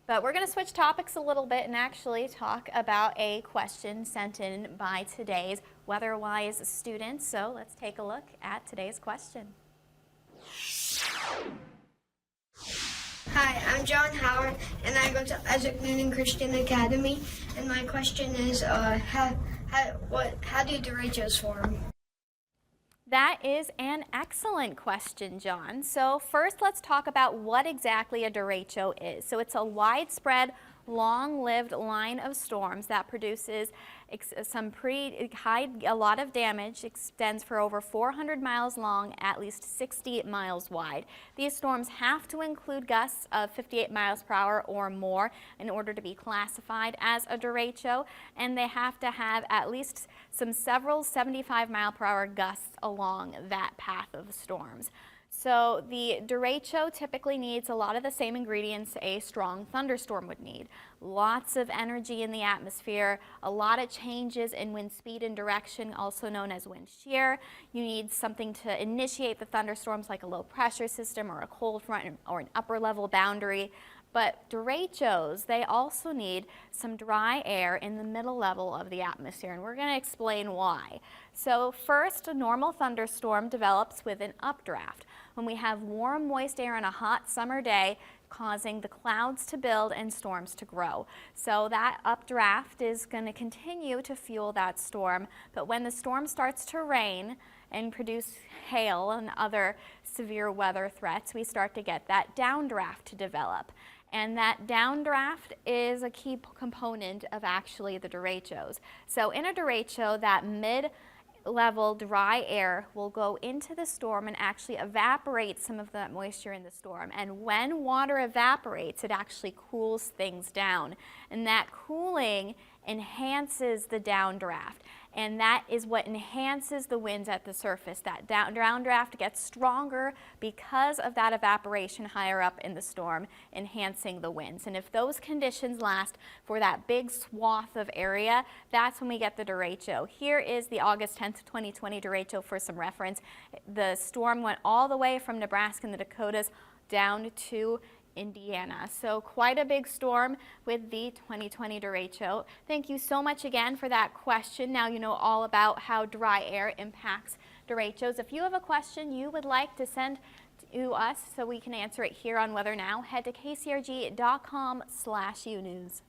But we're going to switch topics a little bit and actually talk about a question sent in by today's WeatherWise students. So let's take a look at today's question. Hi, I'm John Howard, and I go to Isaac Newton Christian Academy. And my question is, how do derechos form? That is an excellent question, John. So first, let's talk about what exactly a derecho is. So it's a widespread, long-lived line of storms that produces a lot of damage, extends for over 400 miles long, at least 60 miles wide. These storms have to include gusts of 58 miles per hour or more in order to be classified as a derecho, and they have to have at least several 75 mile per hour gusts along that path of storms. So the derecho typically needs a lot of the same ingredients a strong thunderstorm would need. Lots of energy in the atmosphere, a lot of changes in wind speed and direction, also known as wind shear. You need something to initiate the thunderstorms like a low pressure system or a cold front or an upper level boundary. But derechos, they also need some dry air in the middle level of the atmosphere, and we're going to explain why. So first, a normal thunderstorm develops with an updraft, when we have warm, moist air on a hot summer day, causing the clouds to build and storms to grow. So that updraft is going to continue to fuel that storm, but when the storm starts to rain and produce hail and other severe weather threats, we start to get that downdraft to develop. And that downdraft is a key component of actually the derechos. So in a derecho, that mid-level dry air will go into the storm and actually evaporate some of that moisture in the storm. And when water evaporates, it actually cools things down. And that cooling enhances the downdraft. And that is what enhances the winds at the surface. That downdraft gets stronger because of that evaporation higher up in the storm, enhancing the winds. And if those conditions last for that big swath of area, that's when we get the derecho. Here is the August 10th, 2020 derecho for some reference. The storm went all the way from Nebraska and the Dakotas down to Indiana. So quite a big storm with the 2020 derecho. Thank you so much again for that question. Now you know all about how dry air impacts derechos. If you have a question you would like to send to us so we can answer it here on Weather Now, head to kcrg.com/unews.